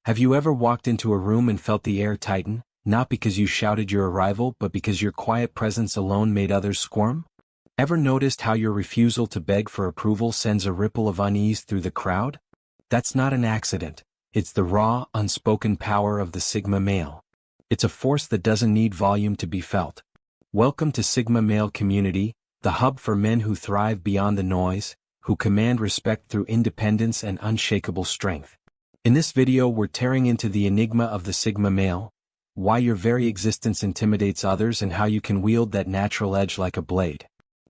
Have you ever walked into a room and felt the air tighten, not because you shouted your arrival but because your quiet presence alone made others squirm? Ever noticed how your refusal to beg for approval sends a ripple of unease through the crowd? That's not an accident. It's the raw, unspoken power of the Sigma male. It's a force that doesn't need volume to be felt. Welcome to Sigma Male Community, the hub for men who thrive beyond the noise, who command respect through independence and unshakable strength. In this video we're tearing into the enigma of the Sigma male, why your very existence intimidates others and how you can wield that natural edge like a blade.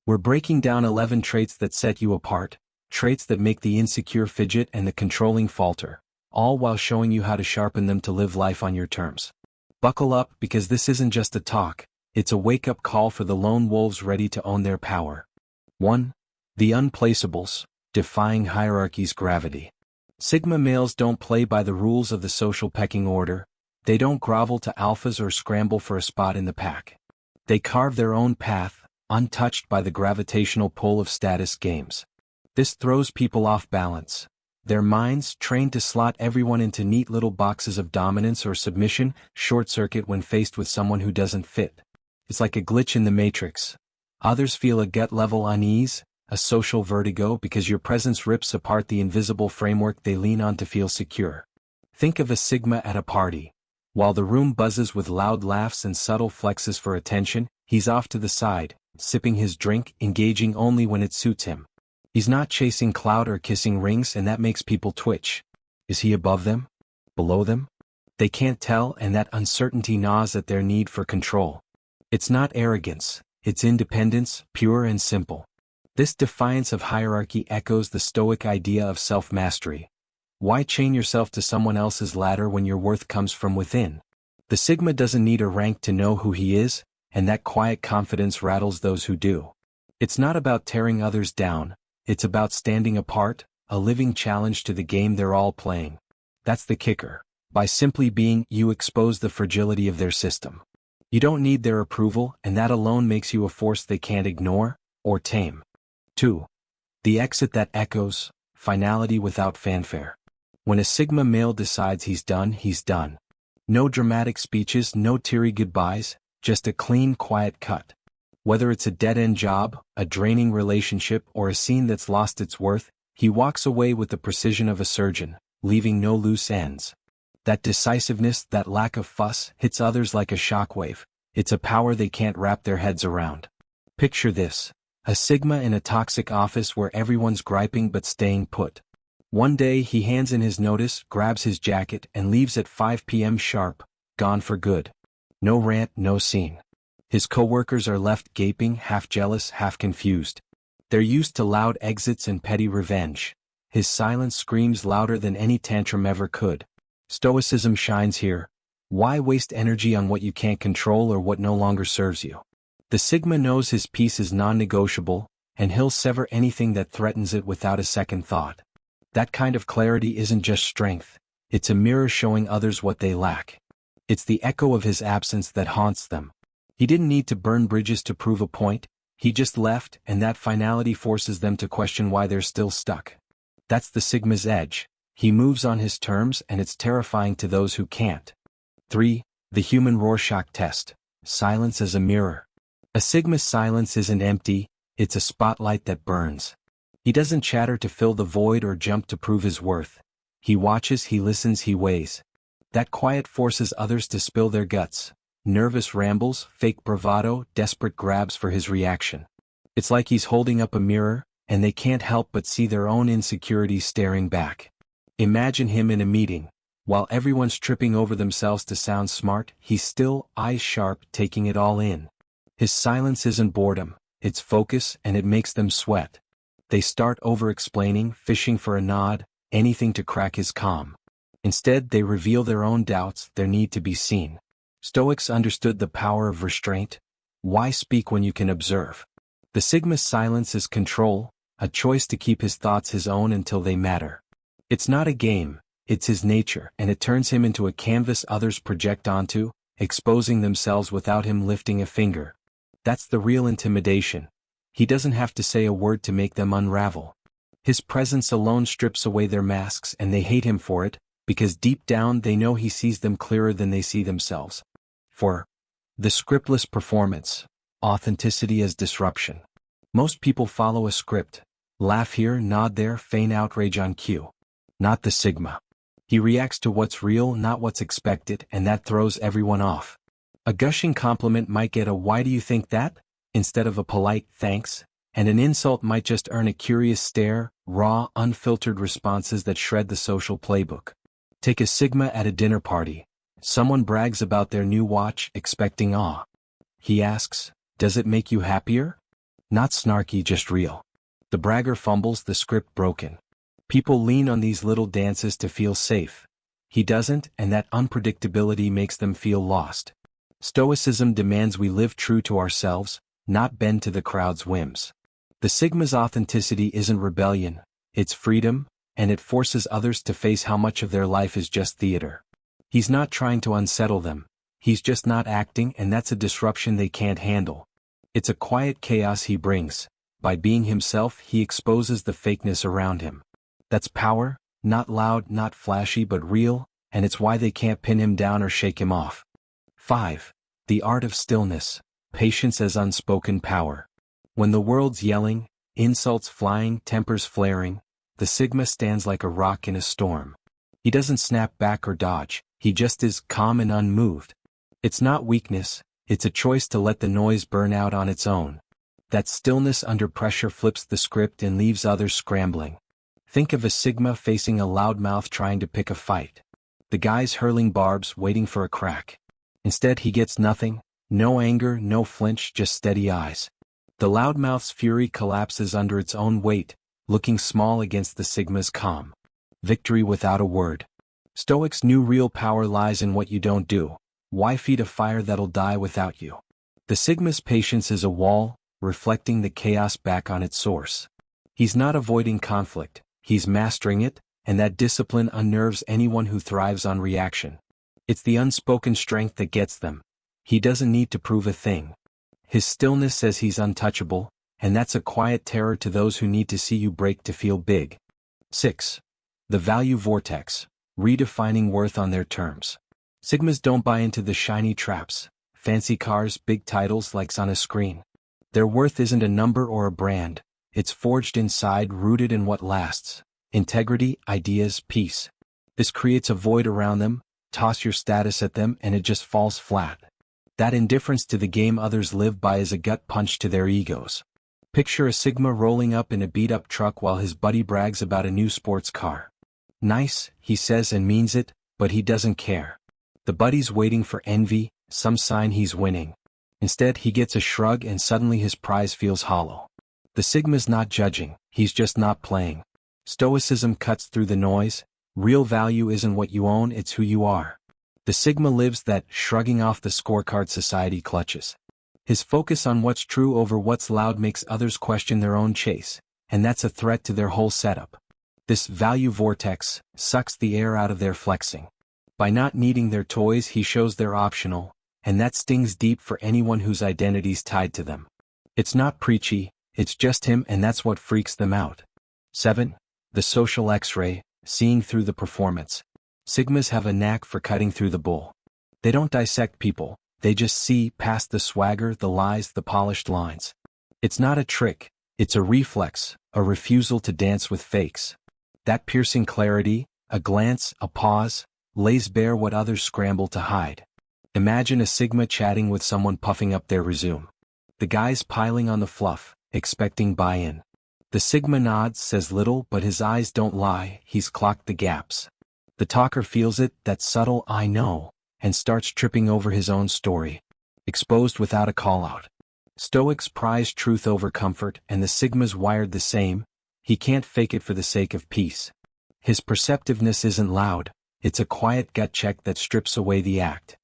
We're breaking down 11 traits that set you apart, traits that make the insecure fidget and the controlling falter, all while showing you how to sharpen them to live life on your terms. Buckle up because this isn't just a talk, it's a wake-up call for the lone wolves ready to own their power. 1. The Unplaceables, Defying Hierarchy's Gravity. Sigma males don't play by the rules of the social pecking order, they don't grovel to alphas or scramble for a spot in the pack. They carve their own path, untouched by the gravitational pull of status games. This throws people off balance. Their minds, trained to slot everyone into neat little boxes of dominance or submission, short-circuit when faced with someone who doesn't fit. It's like a glitch in the matrix. Others feel a gut-level unease, a social vertigo because your presence rips apart the invisible framework they lean on to feel secure. Think of a Sigma at a party. While the room buzzes with loud laughs and subtle flexes for attention, he's off to the side, sipping his drink, engaging only when it suits him. He's not chasing clout or kissing rings, and that makes people twitch. Is he above them? Below them? They can't tell, and that uncertainty gnaws at their need for control. It's not arrogance, it's independence, pure and simple. This defiance of hierarchy echoes the Stoic idea of self-mastery. Why chain yourself to someone else's ladder when your worth comes from within? The Sigma doesn't need a rank to know who he is, and that quiet confidence rattles those who do. It's not about tearing others down, it's about standing apart, a living challenge to the game they're all playing. That's the kicker. By simply being, you expose the fragility of their system. You don't need their approval, and that alone makes you a force they can't ignore or tame. 2. The exit that echoes, finality without fanfare. When a Sigma male decides he's done, he's done. No dramatic speeches, no teary goodbyes, just a clean, quiet cut. Whether it's a dead-end job, a draining relationship, or a scene that's lost its worth, he walks away with the precision of a surgeon, leaving no loose ends. That decisiveness, that lack of fuss, hits others like a shockwave. It's a power they can't wrap their heads around. Picture this. A Sigma in a toxic office where everyone's griping but staying put. One day he hands in his notice, grabs his jacket, and leaves at 5 p.m. sharp, gone for good. No rant, no scene. His coworkers are left gaping, half jealous, half confused. They're used to loud exits and petty revenge. His silence screams louder than any tantrum ever could. Stoicism shines here. Why waste energy on what you can't control or what no longer serves you? The Sigma knows his peace is non-negotiable, and he'll sever anything that threatens it without a second thought. That kind of clarity isn't just strength, it's a mirror showing others what they lack. It's the echo of his absence that haunts them. He didn't need to burn bridges to prove a point, he just left, and that finality forces them to question why they're still stuck. That's the Sigma's edge. He moves on his terms, and it's terrifying to those who can't. 3. The human Rorschach test. Silence as a mirror. A Sigma's silence isn't empty, it's a spotlight that burns. He doesn't chatter to fill the void or jump to prove his worth. He watches, he listens, he weighs. That quiet forces others to spill their guts. Nervous rambles, fake bravado, desperate grabs for his reaction. It's like he's holding up a mirror, and they can't help but see their own insecurities staring back. Imagine him in a meeting. While everyone's tripping over themselves to sound smart, he's still, eyes sharp, taking it all in. His silence isn't boredom, it's focus, and it makes them sweat. They start over-explaining, fishing for a nod, anything to crack his calm. Instead, they reveal their own doubts, their need to be seen. Stoics understood the power of restraint. Why speak when you can observe? The Sigma's silence is control, a choice to keep his thoughts his own until they matter. It's not a game, it's his nature, and it turns him into a canvas others project onto, exposing themselves without him lifting a finger. That's the real intimidation. He doesn't have to say a word to make them unravel. His presence alone strips away their masks, and they hate him for it, because deep down they know he sees them clearer than they see themselves. 4. The scriptless performance. Authenticity as disruption. Most people follow a script. Laugh here, nod there, feign outrage on cue. Not the Sigma. He reacts to what's real, not what's expected, and that throws everyone off. A gushing compliment might get a "why do you think that?" instead of a polite "thanks," and an insult might just earn a curious stare, raw, unfiltered responses that shred the social playbook. Take a Sigma at a dinner party. Someone brags about their new watch, expecting awe. He asks, "Does it make you happier?" Not snarky, just real. The bragger fumbles, the script broken. People lean on these little dances to feel safe. He doesn't, and that unpredictability makes them feel lost. Stoicism demands we live true to ourselves, not bend to the crowd's whims. The Sigma's authenticity isn't rebellion, it's freedom, and it forces others to face how much of their life is just theater. He's not trying to unsettle them, he's just not acting, and that's a disruption they can't handle. It's a quiet chaos he brings. By being himself, he exposes the fakeness around him. That's power, not loud, not flashy, but real, and it's why they can't pin him down or shake him off. 5. The art of stillness. Patience as unspoken power. When the world's yelling, insults flying, tempers flaring, the Sigma stands like a rock in a storm. He doesn't snap back or dodge, he just is calm and unmoved. It's not weakness, it's a choice to let the noise burn out on its own. That stillness under pressure flips the script and leaves others scrambling. Think of a Sigma facing a loudmouth trying to pick a fight. The guy's hurling barbs, waiting for a crack. Instead he gets nothing, no anger, no flinch, just steady eyes. The loudmouth's fury collapses under its own weight, looking small against the Sigma's calm. Victory without a word. Stoics' new real power lies in what you don't do. Why feed a fire that'll die without you? The Sigma's patience is a wall, reflecting the chaos back on its source. He's not avoiding conflict, he's mastering it, and that discipline unnerves anyone who thrives on reaction. It's the unspoken strength that gets them. He doesn't need to prove a thing. His stillness says he's untouchable, and that's a quiet terror to those who need to see you break to feel big. 6. The value vortex. Redefining worth on their terms. Sigmas don't buy into the shiny traps, fancy cars, big titles, likes on a screen. Their worth isn't a number or a brand, it's forged inside, rooted in what lasts. Integrity, ideas, peace. This creates a void around them. Toss your status at them and it just falls flat. That indifference to the game others live by is a gut punch to their egos. Picture a Sigma rolling up in a beat-up truck while his buddy brags about a new sports car. Nice, he says and means it, but he doesn't care. The buddy's waiting for envy, some sign he's winning. Instead he gets a shrug and suddenly his prize feels hollow. The Sigma's not judging, he's just not playing. Stoicism cuts through the noise. Real value isn't what you own, it's who you are. The Sigma lives that shrugging off the scorecard society clutches. His focus on what's true over what's loud makes others question their own chase, and that's a threat to their whole setup. This value vortex sucks the air out of their flexing. By not needing their toys, he shows they're optional, and that stings deep for anyone whose identity's tied to them. It's not preachy, it's just him, and that's what freaks them out. 7. The social X-ray. Seeing through the performance. Sigmas have a knack for cutting through the bull. They don't dissect people, they just see past the swagger, the lies, the polished lines. It's not a trick, it's a reflex, a refusal to dance with fakes. That piercing clarity, a glance, a pause, lays bare what others scramble to hide. Imagine a Sigma chatting with someone puffing up their resume. The guy's piling on the fluff, expecting buy-in. The Sigma nods, says little, but his eyes don't lie, he's clocked the gaps. The talker feels it, that subtle "I know," and starts tripping over his own story. Exposed without a call-out. Stoics prize truth over comfort, and the Sigma's wired the same. He can't fake it for the sake of peace. His perceptiveness isn't loud, it's a quiet gut check that strips away the act.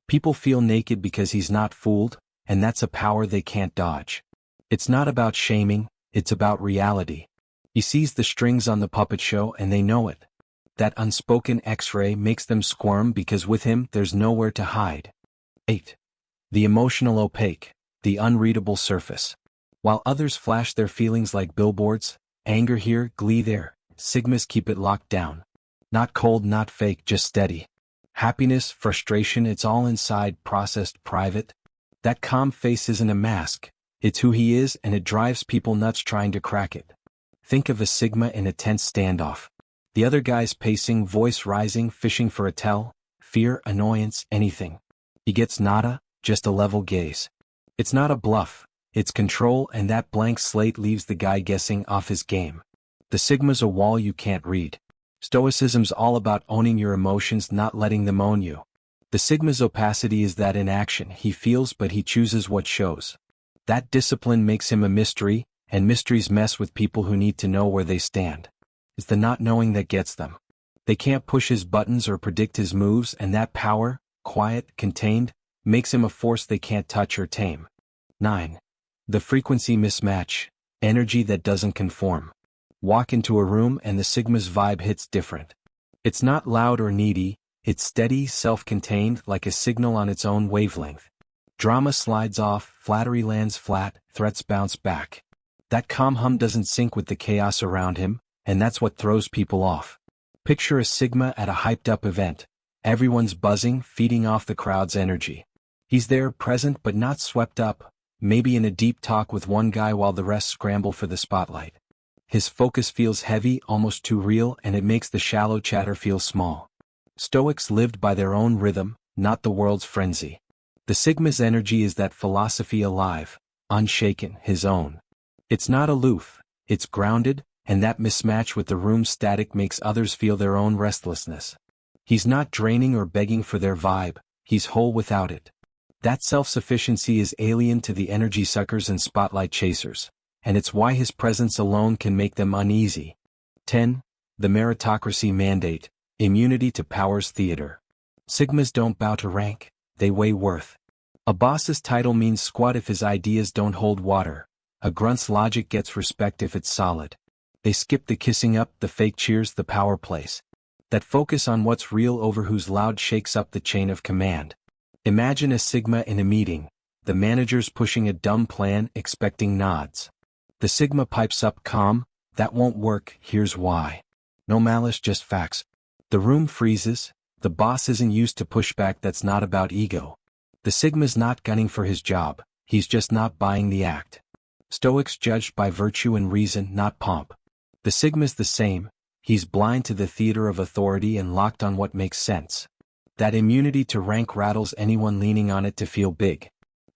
People feel naked because he's not fooled, and that's a power they can't dodge. It's not about shaming, it's about reality. He sees the strings on the puppet show and they know it. That unspoken X-ray makes them squirm because with him there's nowhere to hide. 8. The emotional opaque, the unreadable surface. While others flash their feelings like billboards, anger here, glee there, Sigmas keep it locked down. Not cold, not fake, just steady. Happiness, frustration, it's all inside, processed, private. That calm face isn't a mask. It's who he is, and it drives people nuts trying to crack it. Think of a Sigma in a tense standoff. The other guy's pacing, voice rising, fishing for a tell, fear, annoyance, anything. He gets nada, just a level gaze. It's not a bluff, it's control, and that blank slate leaves the guy guessing off his game. The Sigma's a wall you can't read. Stoicism's all about owning your emotions, not letting them own you. The Sigma's opacity is that in action he feels but he chooses what shows. That discipline makes him a mystery, and mysteries mess with people who need to know where they stand. It's the not knowing that gets them. They can't push his buttons or predict his moves, and that power, quiet, contained, makes him a force they can't touch or tame. 9. The frequency mismatch, energy that doesn't conform. Walk into a room and the Sigma's vibe hits different. It's not loud or needy, it's steady, self-contained, like a signal on its own wavelength. Drama slides off, flattery lands flat, threats bounce back. That calm hum doesn't sync with the chaos around him, and that's what throws people off. Picture a Sigma at a hyped-up event. Everyone's buzzing, feeding off the crowd's energy. He's there, present but not swept up, maybe in a deep talk with one guy while the rest scramble for the spotlight. His focus feels heavy, almost too real, and it makes the shallow chatter feel small. Stoics lived by their own rhythm, not the world's frenzy. The Sigma's energy is that philosophy alive, unshaken, his own. It's not aloof, it's grounded, and that mismatch with the room's static makes others feel their own restlessness. He's not draining or begging for their vibe, he's whole without it. That self-sufficiency is alien to the energy suckers and spotlight chasers, and it's why his presence alone can make them uneasy. 10. The Meritocracy mandate, immunity to power's theater. Sigmas don't bow to rank, they weigh worth. A boss's title means squat if his ideas don't hold water. A grunt's logic gets respect if it's solid. They skip the kissing up, the fake cheers, the power plays. That focus on what's real over who's loud shakes up the chain of command. Imagine a Sigma in a meeting, the manager's pushing a dumb plan, expecting nods. The Sigma pipes up calm, that won't work, here's why. No malice, just facts. The room freezes, the boss isn't used to pushback that's not about ego. The Sigma's not gunning for his job, he's just not buying the act. Stoics judged by virtue and reason, not pomp. The Sigma's the same, he's blind to the theater of authority and locked on what makes sense. That immunity to rank rattles anyone leaning on it to feel big.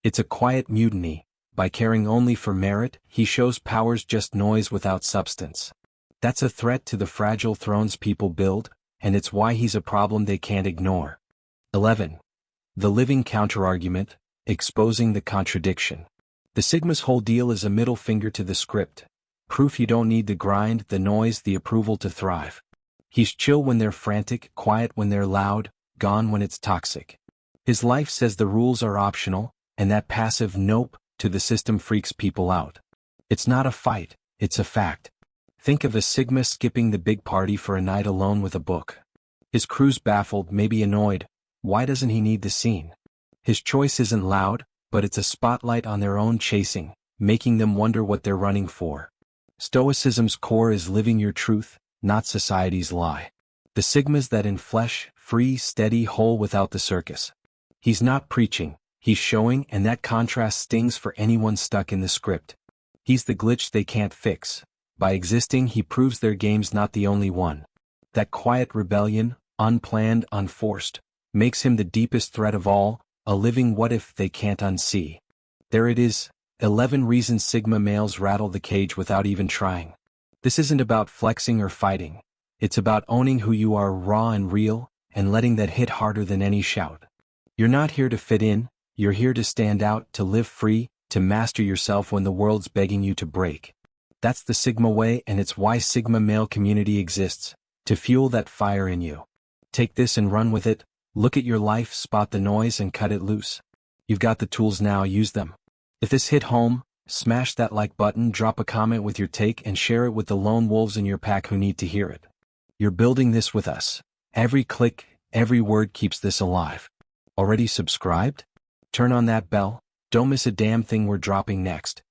It's a quiet mutiny. By caring only for merit, he shows power's just noise without substance. That's a threat to the fragile thrones people build, and it's why he's a problem they can't ignore. 11. The living counterargument, exposing the contradiction. The Sigma's whole deal is a middle finger to the script. Proof you don't need the grind, the noise, the approval to thrive. He's chill when they're frantic, quiet when they're loud, gone when it's toxic. His life says the rules are optional, and that passive nope to the system freaks people out. It's not a fight, it's a fact. Think of a Sigma skipping the big party for a night alone with a book. His crew's baffled, maybe annoyed. Why doesn't he need the scene? His choice isn't loud, but it's a spotlight on their own chasing, making them wonder what they're running for. Stoicism's core is living your truth, not society's lie. The Sigma's that in flesh, free, steady, whole without the circus. He's not preaching, he's showing, and that contrast stings for anyone stuck in the script. He's the glitch they can't fix. By existing, he proves their game's not the only one. That quiet rebellion, unplanned, unforced, makes him the deepest threat of all, a living what if they can't unsee. There it is, 11 reasons Sigma males rattle the cage without even trying. This isn't about flexing or fighting. It's about owning who you are raw and real, and letting that hit harder than any shout. You're not here to fit in, you're here to stand out, to live free, to master yourself when the world's begging you to break. That's the Sigma way, and it's why Sigma male community exists, to fuel that fire in you. Take this and run with it, look at your life, spot the noise and cut it loose. You've got the tools now, use them. If this hit home, smash that like button, drop a comment with your take and share it with the lone wolves in your pack who need to hear it. You're building this with us. Every click, every word keeps this alive. Already subscribed? Turn on that bell, don't miss a damn thing we're dropping next.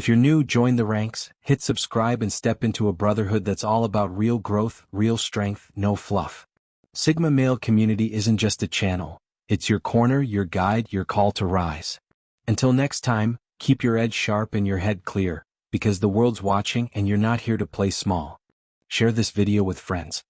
If you're new, join the ranks, hit subscribe and step into a brotherhood that's all about real growth, real strength, no fluff. Sigma Male Community isn't just a channel. It's your corner, your guide, your call to rise. Until next time, keep your edge sharp and your head clear, because the world's watching and you're not here to play small. Share this video with friends.